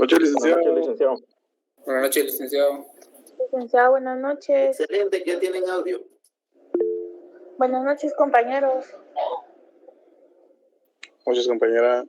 Noches, Buenas licenciado. noches, licenciado. Buenas noches, licenciado. Licenciado, buenas noches. Excelente, ya tienen audio. Buenas noches, compañeros. Noches, compañera.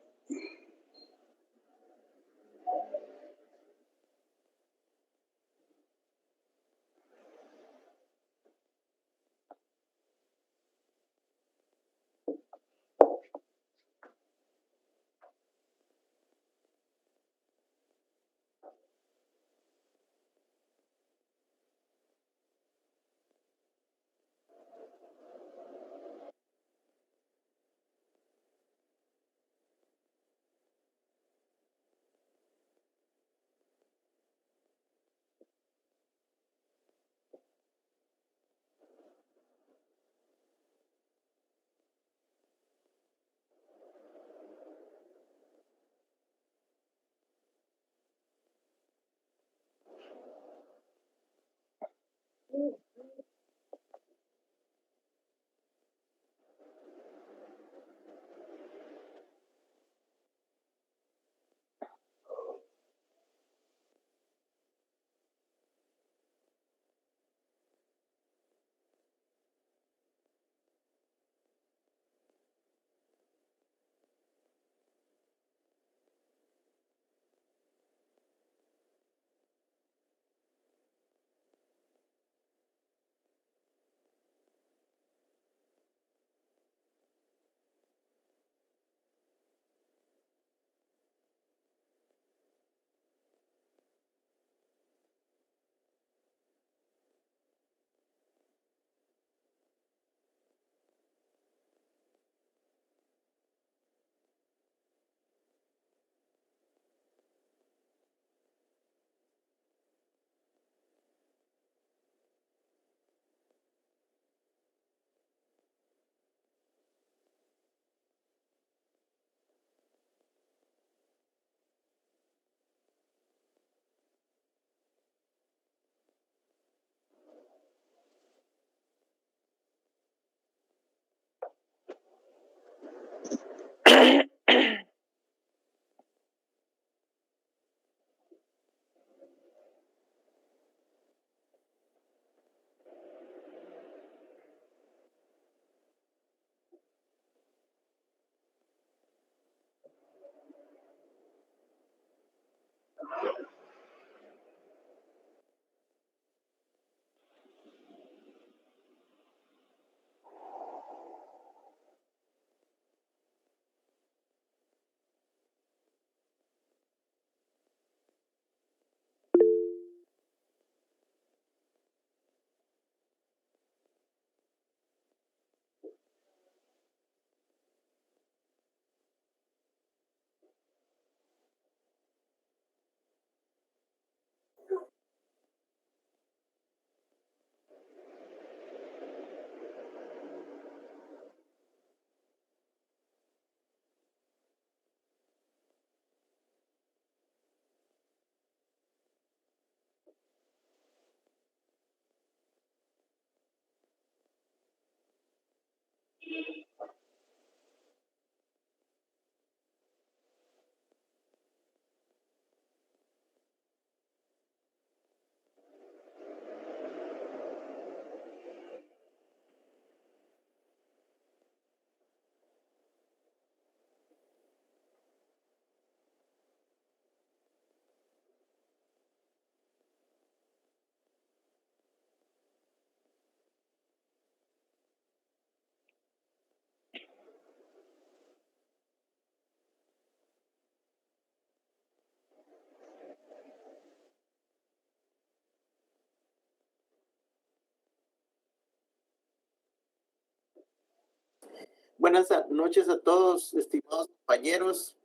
Buenas noches a todos, estimados compañeros.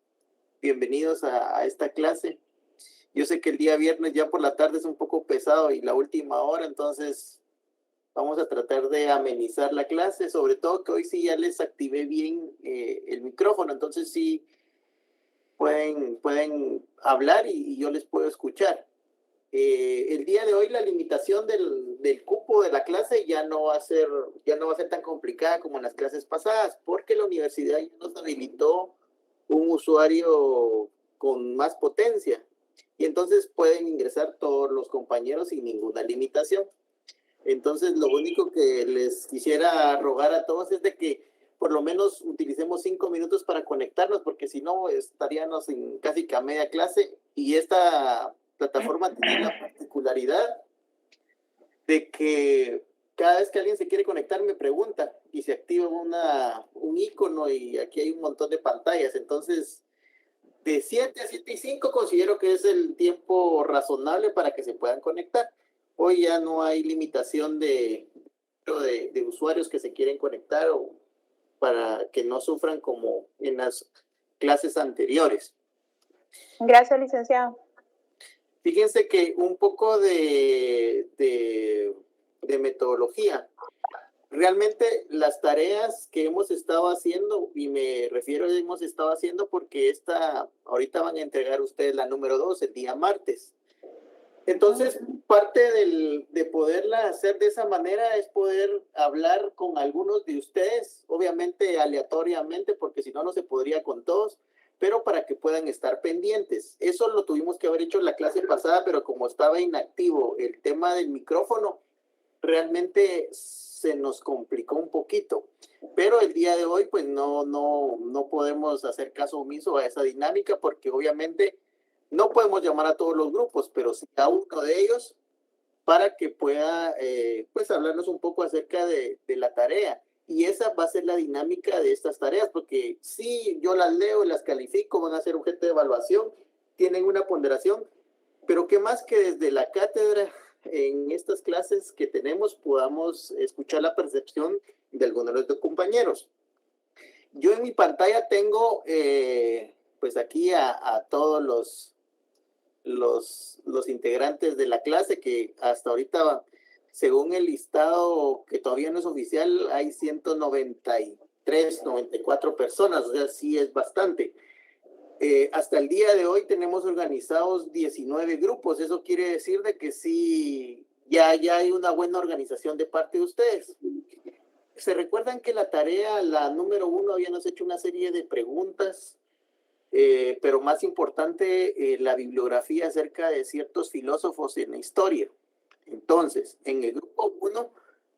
Bienvenidos a esta clase. Yo sé que el día viernes ya por la tarde es un poco pesado y la última hora, entonces vamos a tratar de amenizar la clase, sobre todo que hoy sí ya les activé bien el micrófono, entonces sí pueden hablar y yo les puedo escuchar. El día de hoy la limitación del cupo de la clase ya no va a ser tan complicada como en las clases pasadas, porque la universidad ya nos habilitó un usuario con más potencia. y entonces pueden ingresar todos los compañeros sin ninguna limitación. Entonces, lo único que les quisiera rogar a todos es de que por lo menos utilicemos 5 minutos para conectarnos, porque si no estaríamos en casi que a media clase, y esta plataforma tiene la particularidad de que cada vez que alguien se quiere conectar me pregunta y se activa un icono y aquí hay un montón de pantallas. Entonces, de 7 a 7 y 5 considero que es el tiempo razonable para que se puedan conectar. Hoy ya no hay limitación de usuarios que se quieren conectar o para que no sufran como en las clases anteriores. Gracias, licenciado. Fíjense que un poco de metodología. Realmente las tareas que hemos estado haciendo, y me refiero a hemos estado haciendo porque ahorita van a entregar ustedes la número 2 el día martes. Entonces, parte de poderla hacer de esa manera es poder hablar con algunos de ustedes, obviamente aleatoriamente, porque si no, no se podría con todos, pero para que puedan estar pendientes. Eso lo tuvimos que haber hecho en la clase pasada, pero como estaba inactivo el tema del micrófono, realmente se nos complicó un poquito. Pero el día de hoy, pues no podemos hacer caso omiso a esa dinámica, porque obviamente no podemos llamar a todos los grupos, pero sí a uno de ellos para que pueda pues hablarnos un poco acerca de la tarea. Y esa va a ser la dinámica de estas tareas, porque sí, yo las leo y las califico, van a ser objeto de evaluación, tienen una ponderación, pero que más que desde la cátedra en estas clases que tenemos podamos escuchar la percepción de algunos de los compañeros. Yo en mi pantalla tengo pues aquí a todos los integrantes de la clase, que hasta ahorita, según el listado que todavía no es oficial, hay 193, 94 personas, o sea, sí es bastante. Hasta el día de hoy tenemos organizados 19 grupos. Eso quiere decir de que sí, ya hay una buena organización de parte de ustedes. ¿Se recuerdan que la tarea, la número 1, habíamos hecho una serie de preguntas? Pero más importante, la bibliografía acerca de ciertos filósofos en la historia. Entonces, en el grupo 1,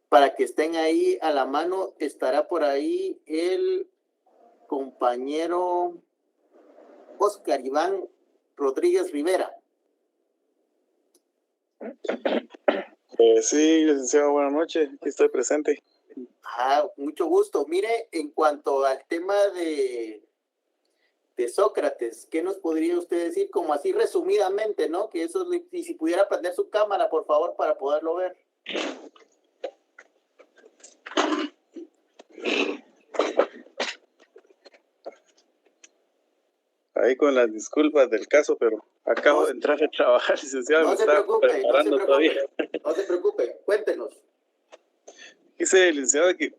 para que estén ahí a la mano, estará por ahí el compañero Oscar Iván Rodríguez Rivera. Sí, licenciado, buenas noches, aquí estoy presente. Mucho gusto. Mire, en cuanto al tema de Sócrates, ¿qué nos podría usted decir como así resumidamente, ¿no? Que eso, y si pudiera prender su cámara, por favor, para poderlo ver. Ahí con las disculpas del caso, pero acabo de entrar a trabajar, licenciado. No me se estaba preocupe, preparando todavía. no se preocupe, cuéntenos. Dice, licenciado, que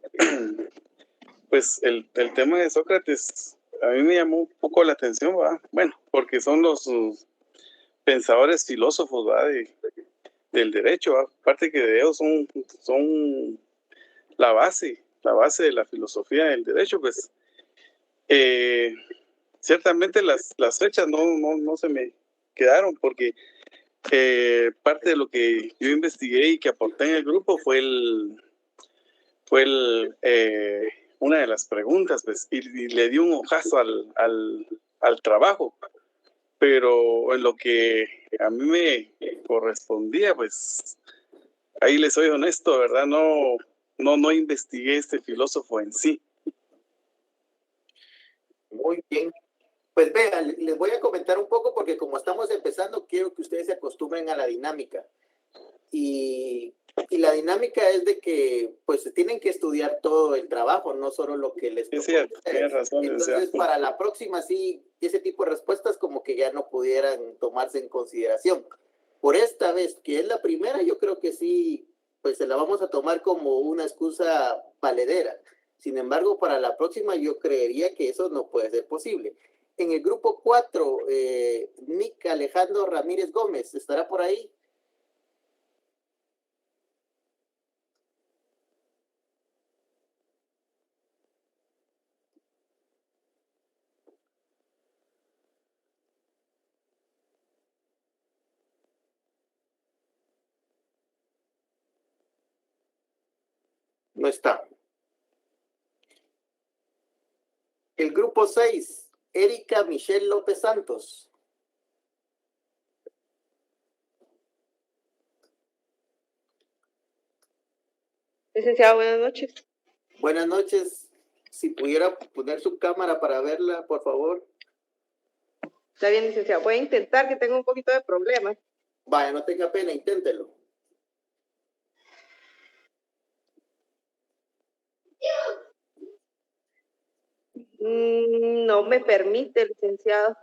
pues el tema de Sócrates a mí me llamó un poco la atención, ¿verdad? Bueno, porque son los pensadores filósofos, ¿verdad? Del derecho, ¿verdad? Aparte que de ellos son la base de la filosofía del derecho, pues ciertamente las fechas no se me quedaron, porque parte de lo que yo investigué y que aporté en el grupo fue una de las preguntas, pues, y le di un ojazo al trabajo, pero en lo que a mí me correspondía, pues, ahí les soy honesto, ¿verdad? No investigué este filósofo en sí. Muy bien. Pues vean, les voy a comentar un poco porque como estamos empezando, quiero que ustedes se acostumbren a la dinámica. Y la dinámica es de que pues tienen que estudiar todo el trabajo, no solo lo que les tocó. Sí, tienes razón. Entonces, para la próxima, sí, ese tipo de respuestas como que ya no pudieran tomarse en consideración. Por esta vez, que es la primera, yo creo que sí, pues se la vamos a tomar como una excusa valedera. Sin embargo, para la próxima yo creería que eso no puede ser posible. En el grupo 4, Nick Alejandro Ramírez Gómez, ¿estará por ahí? No está. El grupo 6, Erika Michelle López Santos. Licenciado, buenas noches. Buenas noches. Si pudiera poner su cámara para verla, por favor. Está bien, licenciado. Voy a intentar, que tengo un poquito de problemas. Vaya, no tenga pena, inténtelo. No me permite, licenciado.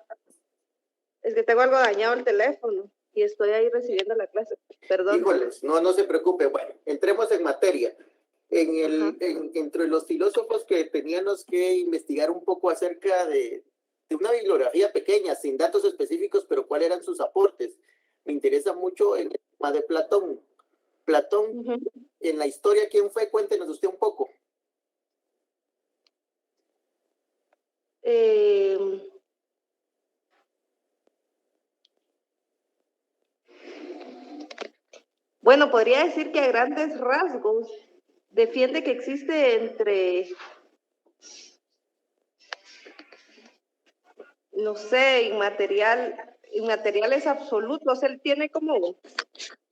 Es que tengo algo dañado el teléfono y estoy ahí recibiendo la clase. Perdón. Híjoles, no se preocupe. Bueno, entremos en materia. Entre los filósofos que teníamos que investigar un poco acerca de una bibliografía pequeña, sin datos específicos, pero cuáles eran sus aportes. Me interesa mucho el tema de Platón. Platón, en la historia, ¿quién fue? Cuéntenos usted un poco. Bueno, podría decir que a grandes rasgos defiende que existe entre, no sé, inmateriales absolutos. Él tiene como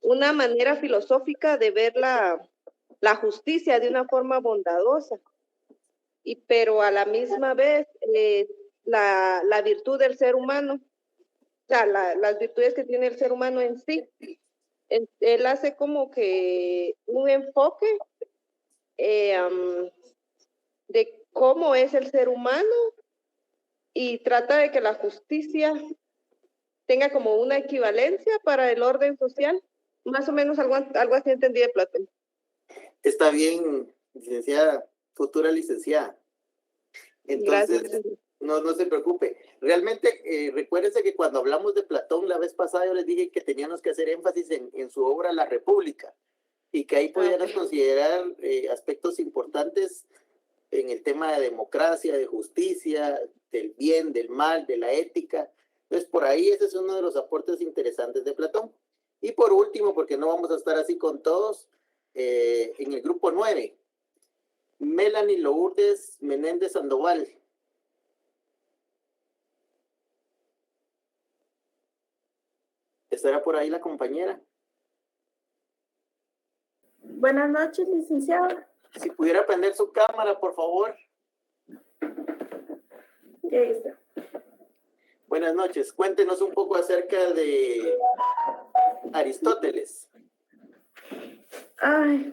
una manera filosófica de ver la justicia de una forma bondadosa, pero a la misma vez la virtud del ser humano, o sea, las virtudes que tiene el ser humano en sí. Él hace como que un enfoque de cómo es el ser humano y trata de que la justicia tenga como una equivalencia para el orden social. Más o menos algo así entendí de Platón. Está bien, licenciada, futura licenciada. Entonces, gracias. No se preocupe. Realmente, recuérdense que cuando hablamos de Platón la vez pasada, yo les dije que teníamos que hacer énfasis en su obra La República y que ahí podíamos considerar aspectos importantes en el tema de democracia, de justicia, del bien, del mal, de la ética. Entonces, por ahí ese es uno de los aportes interesantes de Platón. Y por último, porque no vamos a estar así con todos, en el grupo 9, Melanie Lourdes Menéndez Sandoval. ¿Estará por ahí la compañera? Buenas noches, licenciado. Si pudiera prender su cámara, por favor. Ya está. Buenas noches. Cuéntenos un poco acerca de Aristóteles. Ay,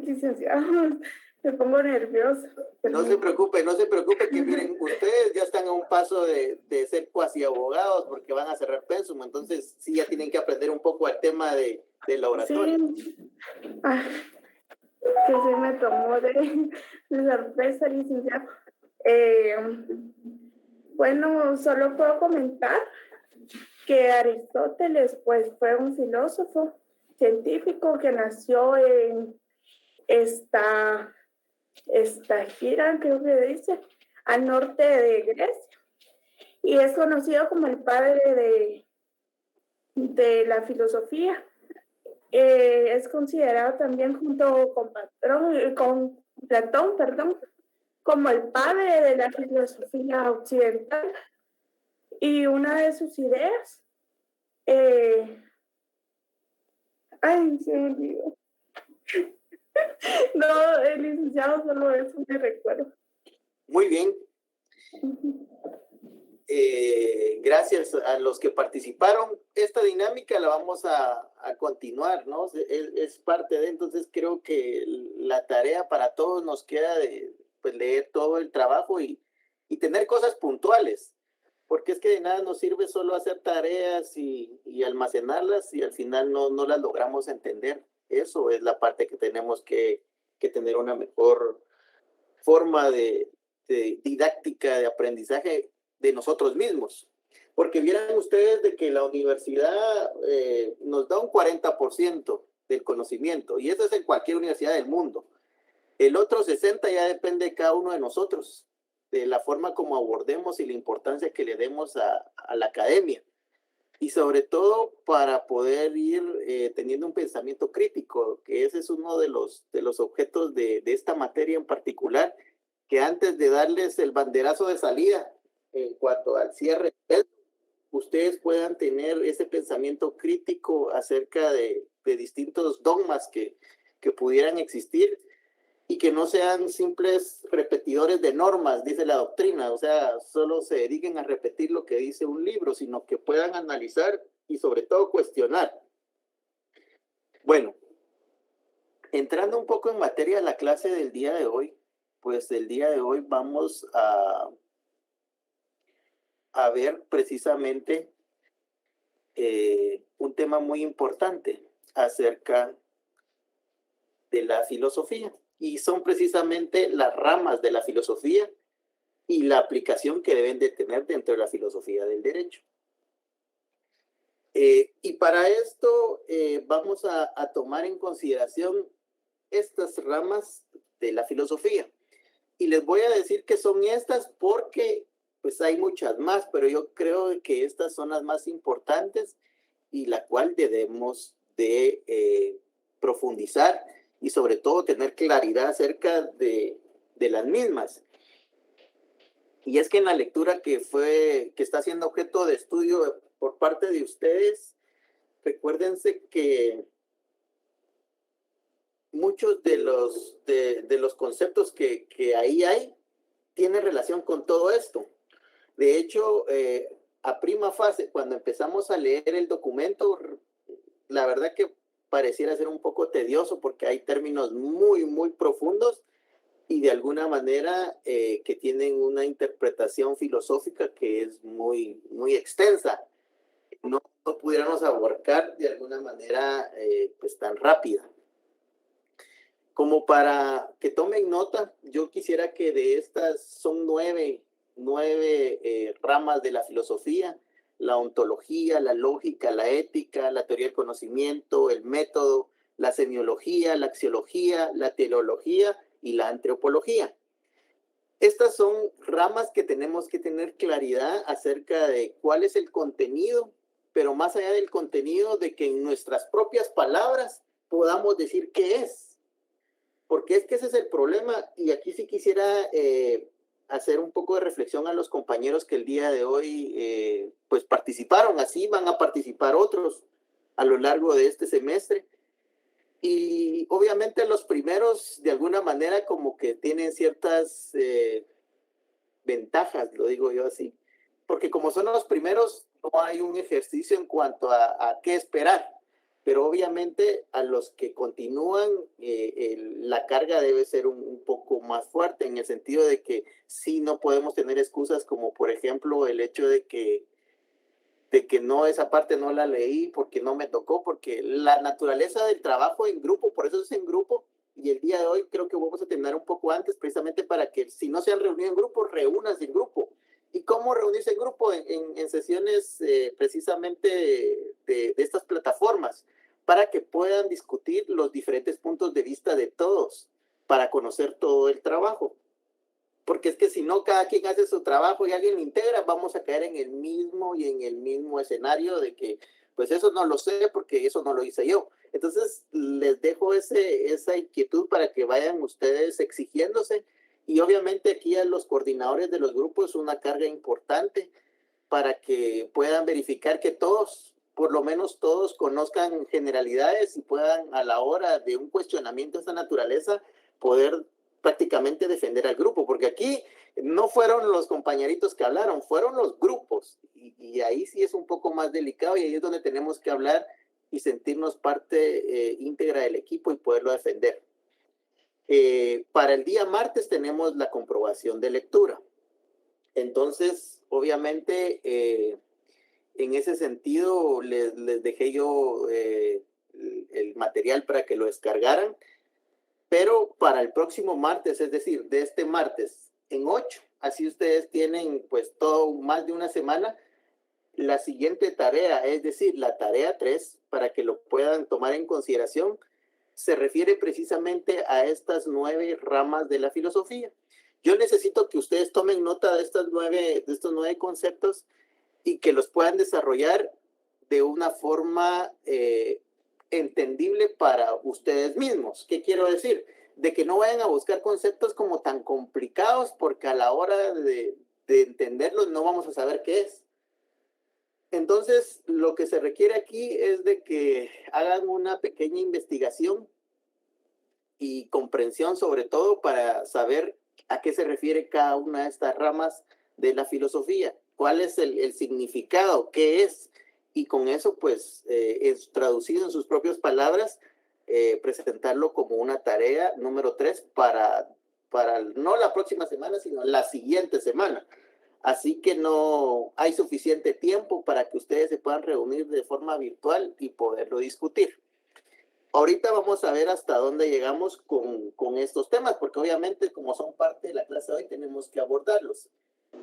licenciado, me pongo nerviosa. No se preocupe, que miren, ustedes ya están a un paso de ser cuasi abogados porque van a cerrar pensum, entonces sí ya tienen que aprender un poco al tema de la oratoria. Sí. Ay, que se me tomó de sorpresa, licenciado. Bueno, solo puedo comentar que Aristóteles pues fue un filósofo científico que nació en esta gira, creo que dice, al norte de Grecia, y es conocido como el padre de la filosofía. Es considerado también junto con Platón, como el padre de la filosofía occidental, y una de sus ideas, ay, se me olvidó. No, el licenciado, solo eso me recuerdo. Muy bien. Gracias a los que participaron. Esta dinámica la vamos a continuar, ¿no? Es parte de, entonces creo que la tarea para todos nos queda de pues, leer todo el trabajo y tener cosas puntuales, porque es que de nada nos sirve solo hacer tareas y almacenarlas y al final no las logramos entender. Eso es la parte que tenemos que tener una mejor forma de didáctica, de aprendizaje de nosotros mismos. Porque vieran ustedes de que la universidad nos da un 40% del conocimiento, y eso es en cualquier universidad del mundo. El otro 60% ya depende de cada uno de nosotros, de la forma como abordemos y la importancia que le demos a la academia. y sobre todo para poder ir teniendo un pensamiento crítico, que ese es uno de los objetos de esta materia en particular, que antes de darles el banderazo de salida en cuanto al cierre, ustedes puedan tener ese pensamiento crítico acerca de distintos dogmas que pudieran existir y que no sean simples repetidores de normas, dice la doctrina, o sea, solo se dediquen a repetir lo que dice un libro, sino que puedan analizar y sobre todo cuestionar. Bueno, entrando un poco en materia de la clase del día de hoy, pues el día de hoy vamos a ver precisamente un tema muy importante acerca de la filosofía, y son precisamente las ramas de la filosofía y la aplicación que deben de tener dentro de la filosofía del derecho. Y para esto vamos a tomar en consideración estas ramas de la filosofía. Y les voy a decir que son estas porque pues hay muchas más, pero yo creo que estas son las más importantes y la cual debemos de profundizar y sobre todo tener claridad acerca de las mismas. Y es que en la lectura que está siendo objeto de estudio por parte de ustedes, recuérdense que muchos de los conceptos que ahí hay tienen relación con todo esto. De hecho, a prima fase, cuando empezamos a leer el documento, la verdad que pareciera ser un poco tedioso porque hay términos muy, muy profundos y de alguna manera que tienen una interpretación filosófica que es muy, muy extensa. No pudiéramos abarcar de alguna manera pues tan rápida. Como para que tomen nota, yo quisiera que de estas son nueve ramas de la filosofía: la ontología, la lógica, la ética, la teoría del conocimiento, el método, la semiología, la axiología, la teleología y la antropología. Estas son ramas que tenemos que tener claridad acerca de cuál es el contenido, pero más allá del contenido, de que en nuestras propias palabras podamos decir qué es. Porque es que ese es el problema, y aquí sí quisiera hacer un poco de reflexión a los compañeros que el día de hoy pues participaron. Así van a participar otros a lo largo de este semestre. Y obviamente los primeros de alguna manera como que tienen ciertas ventajas, lo digo yo así. Porque como son los primeros, no hay un ejercicio en cuanto a qué esperar. Pero obviamente a los que continúan la carga debe ser un poco más fuerte, en el sentido de que sí no podemos tener excusas como por ejemplo el hecho de que no, esa parte no la leí porque no me tocó, porque la naturaleza del trabajo en grupo, por eso es en grupo, y el día de hoy creo que vamos a terminar un poco antes precisamente para que si no se han reunido en grupo, reúnanse en grupo. ¿Y cómo reunirse en grupo? En sesiones precisamente de estas plataformas, para que puedan discutir los diferentes puntos de vista de todos, para conocer todo el trabajo. Porque es que si no, cada quien hace su trabajo y alguien lo integra, vamos a caer en el mismo escenario de que, pues eso no lo sé porque eso no lo hice yo. Entonces, les dejo esa inquietud para que vayan ustedes exigiéndose. Y obviamente aquí a los coordinadores de los grupos una carga importante para que puedan verificar que todos, por lo menos todos, conozcan generalidades y puedan a la hora de un cuestionamiento de esta naturaleza poder prácticamente defender al grupo, porque aquí no fueron los compañeritos que hablaron, fueron los grupos, y ahí sí es un poco más delicado, y ahí es donde tenemos que hablar y sentirnos parte íntegra del equipo y poderlo defender. Para el día martes tenemos la comprobación de lectura. Entonces, obviamente, en ese sentido, les dejé yo el material para que lo descargaran, pero para el próximo martes, es decir, de este martes en 8, así ustedes tienen pues todo más de una semana, la siguiente tarea, es decir, la tarea 3, para que lo puedan tomar en consideración, se refiere precisamente a estas 9 ramas de la filosofía. Yo necesito que ustedes tomen nota de estos 9 conceptos y que los puedan desarrollar de una forma entendible para ustedes mismos. ¿Qué quiero decir? De que no vayan a buscar conceptos como tan complicados, porque a la hora de entenderlos no vamos a saber qué es. Entonces, lo que se requiere aquí es de que hagan una pequeña investigación y comprensión, sobre todo para saber a qué se refiere cada una de estas ramas de la filosofía, cuál es el significado, qué es, y con eso, pues, es traducido en sus propias palabras, presentarlo como una tarea número 3 para no la próxima semana, sino la siguiente semana. Así que no hay suficiente tiempo para que ustedes se puedan reunir de forma virtual y poderlo discutir. Ahorita vamos a ver hasta dónde llegamos con estos temas, porque obviamente como son parte de la clase de hoy tenemos que abordarlos.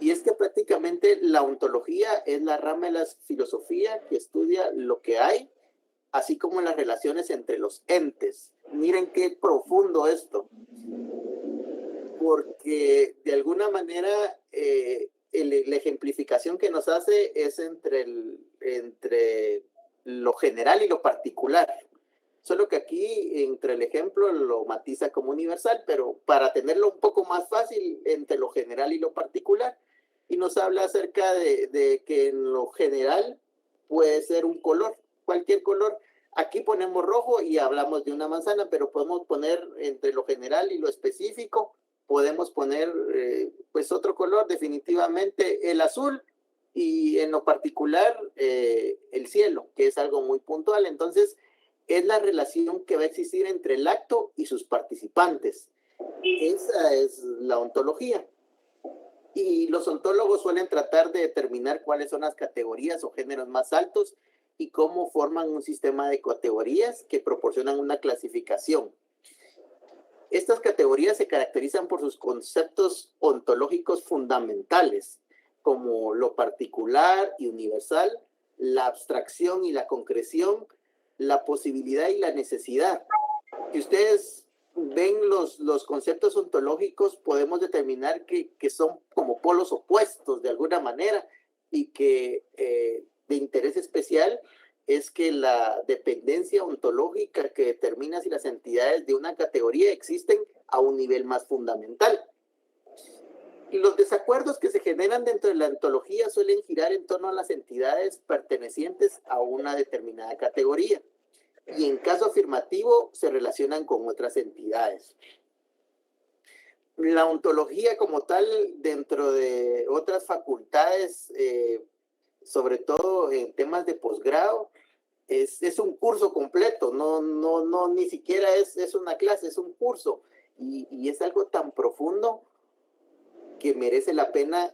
Y es que prácticamente la ontología es la rama de la filosofía que estudia lo que hay, así como las relaciones entre los entes. Miren qué profundo esto, porque de alguna manera la ejemplificación que nos hace es entre lo general y lo particular. Solo que aquí, entre el ejemplo, lo matiza como universal, pero para tenerlo un poco más fácil, entre lo general y lo particular. Y nos habla acerca de que en lo general puede ser un color, cualquier color. Aquí ponemos rojo y hablamos de una manzana, pero podemos poner entre lo general y lo específico, podemos poner pues otro color, definitivamente el azul, y en lo particular el cielo, que es algo muy puntual. Entonces, es la relación que va a existir entre el acto y sus participantes. Esa es la ontología. Y los ontólogos suelen tratar de determinar cuáles son las categorías o géneros más altos y cómo forman un sistema de categorías que proporcionan una clasificación. Estas categorías se caracterizan por sus conceptos ontológicos fundamentales, como lo particular y universal, la abstracción y la concreción, la posibilidad y la necesidad. Si ustedes ven los conceptos ontológicos, podemos determinar que son como polos opuestos de alguna manera, y que de interés especial es que la dependencia ontológica que determina si las entidades de una categoría existen a un nivel más fundamental. Y los desacuerdos que se generan dentro de la ontología suelen girar en torno a las entidades pertenecientes a una determinada categoría, y en caso afirmativo se relacionan con otras entidades. La ontología como tal, dentro de otras facultades, sobre todo en temas de posgrado, es un curso completo, no ni siquiera es una clase, es un curso, y es algo tan profundo que merece la pena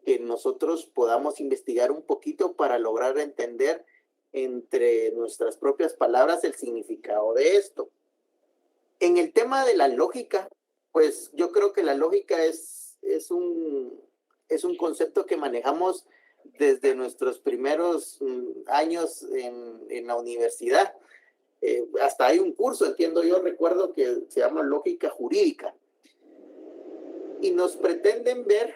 que nosotros podamos investigar un poquito para lograr entender entre nuestras propias palabras el significado de esto. En el tema de la lógica, pues yo creo que la lógica es un concepto que manejamos desde nuestros primeros años en la universidad. Hasta hay un curso, entiendo yo, recuerdo que se llama lógica jurídica. Y nos pretenden ver,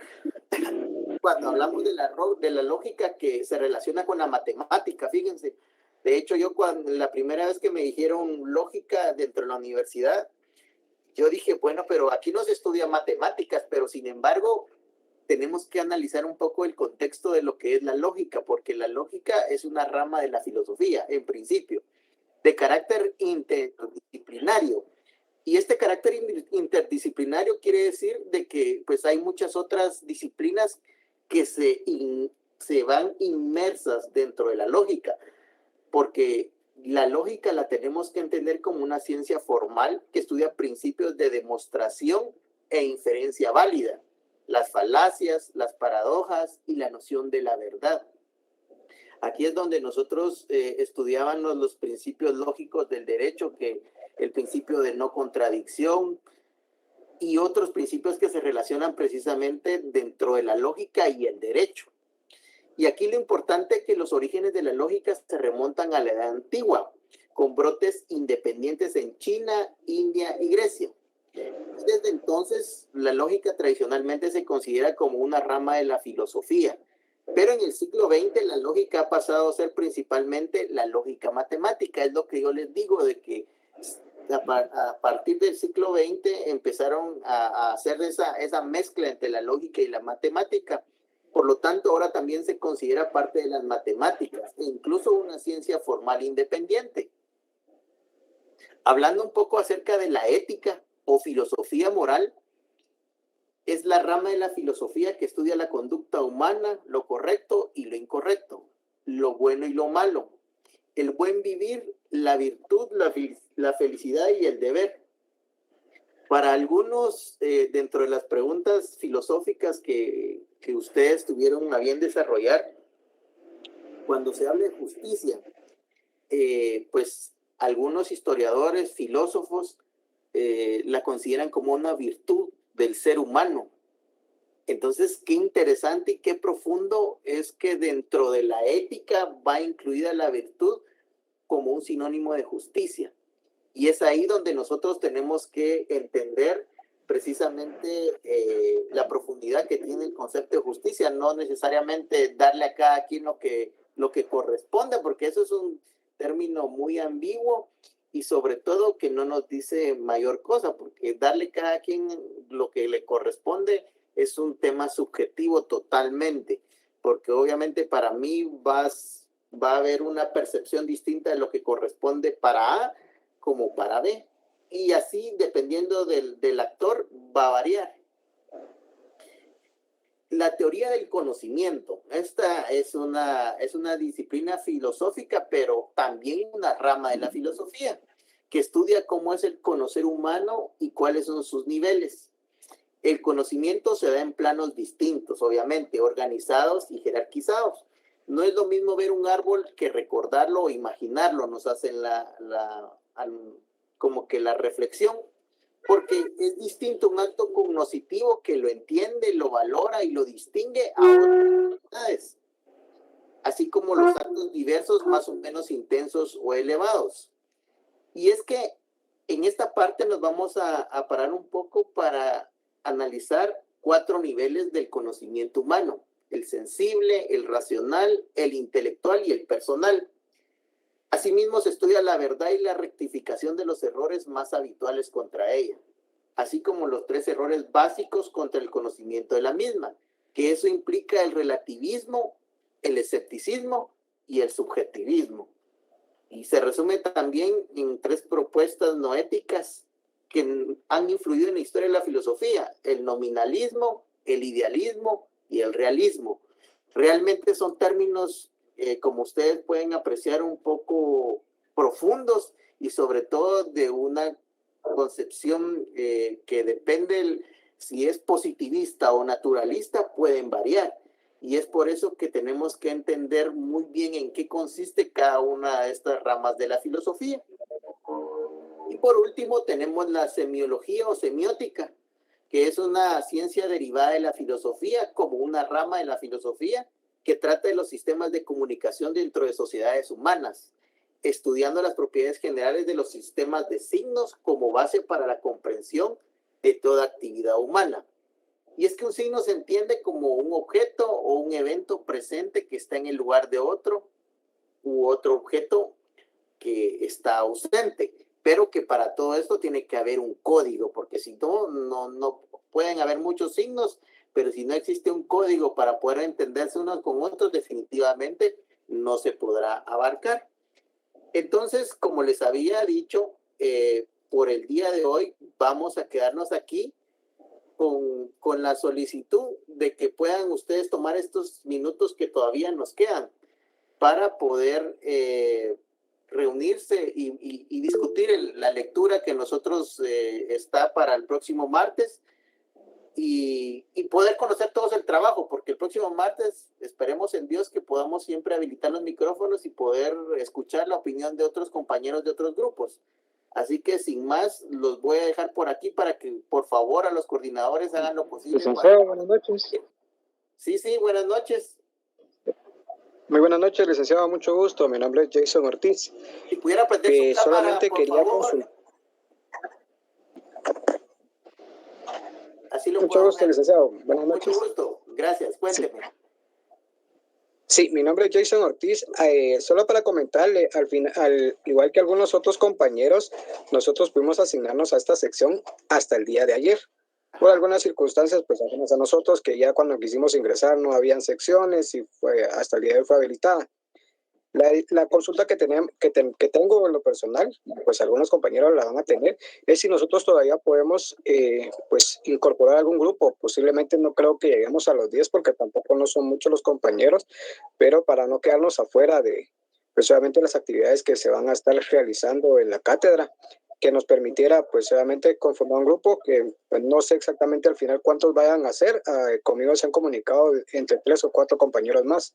cuando hablamos de la lógica, que se relaciona con la matemática, fíjense. De hecho, yo la primera vez que me dijeron lógica dentro de la universidad, yo dije, bueno, pero aquí no se estudia matemáticas, pero sin embargo, tenemos que analizar un poco el contexto de lo que es la lógica, porque la lógica es una rama de la filosofía, en principio, de carácter interdisciplinario. Y este carácter interdisciplinario quiere decir de que pues hay muchas otras disciplinas que se van inmersas dentro de la lógica, porque la lógica la tenemos que entender como una ciencia formal que estudia principios de demostración e inferencia válida, las falacias, las paradojas y la noción de la verdad. Aquí es donde nosotros estudiábamos los principios lógicos del derecho, que el principio de no contradicción y otros principios que se relacionan precisamente dentro de la lógica y el derecho. Y aquí lo importante es que los orígenes de la lógica se remontan a la Edad Antigua, con brotes independientes en China, India y Grecia. Desde entonces, la lógica tradicionalmente se considera como una rama de la filosofía, Pero en el siglo XX la lógica ha pasado a ser principalmente la lógica matemática. Es lo que yo les digo, de que a partir del siglo XX empezaron a hacer esa mezcla entre la lógica y la matemática. Por lo tanto, ahora también se considera parte de las matemáticas, e incluso una ciencia formal independiente. Hablando un poco acerca de la ética o filosofía moral, es la rama de la filosofía que estudia la conducta humana, lo correcto y lo incorrecto, lo bueno y lo malo, el buen vivir, la virtud, la felicidad y el deber. Para algunos, dentro de las preguntas filosóficas que ustedes tuvieron a bien desarrollar, cuando se habla de justicia, pues algunos historiadores, filósofos, la consideran como una virtud del ser humano. Entonces, qué interesante y qué profundo es que dentro de la ética va incluida la virtud como un sinónimo de justicia. Y es ahí donde nosotros tenemos que entender precisamente la profundidad que tiene el concepto de justicia, no necesariamente darle a cada quien lo que corresponde, porque eso es un término muy ambiguo y sobre todo que no nos dice mayor cosa, porque darle a cada quien lo que le corresponde es un tema subjetivo totalmente, porque obviamente para mí va a haber una percepción distinta de lo que corresponde para A como para B, y así dependiendo del actor va a variar. La teoría del conocimiento, esta es una disciplina filosófica, pero también una rama de la filosofía, que estudia cómo es el conocer humano y cuáles son sus niveles. El conocimiento se da en planos distintos, obviamente, organizados y jerarquizados. No es lo mismo ver un árbol que recordarlo o imaginarlo, nos hacen como que la reflexión, porque es distinto un acto cognoscitivo que lo entiende, lo valora y lo distingue a otras actividades, así como los actos diversos más o menos intensos o elevados. Y es que en esta parte nos vamos a parar un poco para analizar 4 niveles del conocimiento humano: el sensible, el racional, el intelectual y el personal. Asimismo, se estudia la verdad y la rectificación de los errores más habituales contra ella, así como los 3 errores básicos contra el conocimiento de la misma, que eso implica el relativismo, el escepticismo y el subjetivismo. Y se resume también en 3 propuestas noéticas que han influido en la historia de la filosofía: el nominalismo, el idealismo y el realismo. Realmente son términos, como ustedes pueden apreciar, un poco profundos y sobre todo de una concepción que depende si es positivista o naturalista, pueden variar. Y es por eso que tenemos que entender muy bien en qué consiste cada una de estas ramas de la filosofía. Y por último tenemos la semiología o semiótica, que es una ciencia derivada de la filosofía como una rama de la filosofía que trata de los sistemas de comunicación dentro de sociedades humanas, estudiando las propiedades generales de los sistemas de signos como base para la comprensión de toda actividad humana. Y es que un signo se entiende como un objeto o un evento presente que está en el lugar de otro u otro objeto que está ausente, pero que para todo esto tiene que haber un código, porque si no pueden haber muchos signos, pero si no existe un código para poder entenderse unos con otros, definitivamente no se podrá abarcar. Entonces, como les había dicho, por el día de hoy vamos a quedarnos aquí con la solicitud de que puedan ustedes tomar estos minutos que todavía nos quedan para poder reunirse y discutir la lectura que nosotros está para el próximo martes y poder conocer todos el trabajo, porque el próximo martes esperemos en Dios que podamos siempre habilitar los micrófonos y poder escuchar la opinión de otros compañeros de otros grupos. Así que sin más, los voy a dejar por aquí para que por favor a los coordinadores hagan lo posible. Licenciado, buenas noches. Sí, buenas noches. Muy buenas noches, licenciado, mucho gusto. Mi nombre es Jason Ortiz. Si pudiera prender su cámara, solamente por quería favor. consultar. Así lo Mucho puedo gusto, ver. licenciado. Buenas noches. Mucho gusto. Gracias. Cuénteme. Sí, mi nombre es Jason Ortiz. Solo para comentarle, al igual que algunos otros compañeros, nosotros pudimos asignarnos a esta sección hasta el día de ayer. Por algunas circunstancias, pues ajenas a nosotros, que ya cuando quisimos ingresar no habían secciones y hasta el día de hoy fue habilitada. La consulta que tengo en lo personal, pues algunos compañeros la van a tener, es si nosotros todavía podemos pues incorporar algún grupo. Posiblemente no creo que lleguemos a los 10 porque tampoco no son muchos los compañeros, pero para no quedarnos afuera de pues obviamente las actividades que se van a estar realizando en la cátedra, que nos permitiera pues obviamente conformar un grupo que pues, no sé exactamente al final cuántos vayan a ser. Conmigo se han comunicado entre 3 o 4 compañeros más.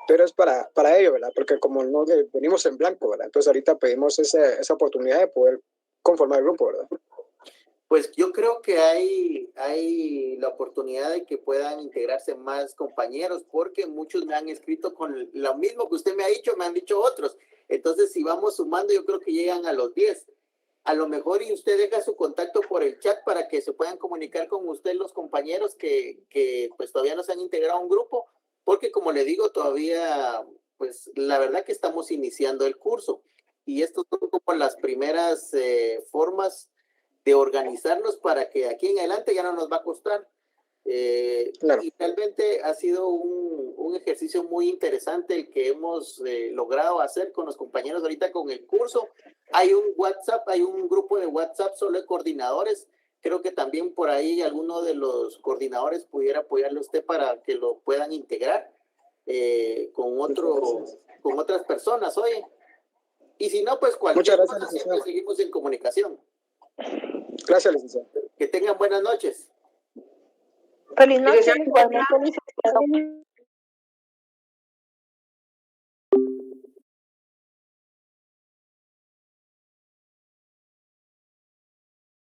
Pero es para ello, ¿verdad? Porque como no venimos en blanco, ¿verdad? Entonces ahorita pedimos esa oportunidad de poder conformar el grupo, ¿verdad? Pues yo creo que hay la oportunidad de que puedan integrarse más compañeros, porque muchos me han escrito con lo mismo que usted me ha dicho, me han dicho otros. Entonces, si vamos sumando, yo creo que llegan a los 10. A lo mejor y usted deja su contacto por el chat para que se puedan comunicar con usted los compañeros que pues todavía no se han integrado a un grupo, porque como le digo, todavía, pues la verdad que estamos iniciando el curso y estas son como las primeras formas de organizarnos para que aquí en adelante ya no nos va a costar. Claro. Y realmente ha sido un ejercicio muy interesante el que hemos logrado hacer con los compañeros ahorita con el curso. Hay un WhatsApp, hay un grupo de WhatsApp solo de coordinadores. Creo que también por ahí alguno de los coordinadores pudiera apoyarle a usted para que lo puedan integrar con otras personas, oye. Y si no, pues cualquier cosa siempre seguimos en comunicación. Gracias, licenciado. Que tengan buenas noches. Feliz noche, igualmente, licenciado.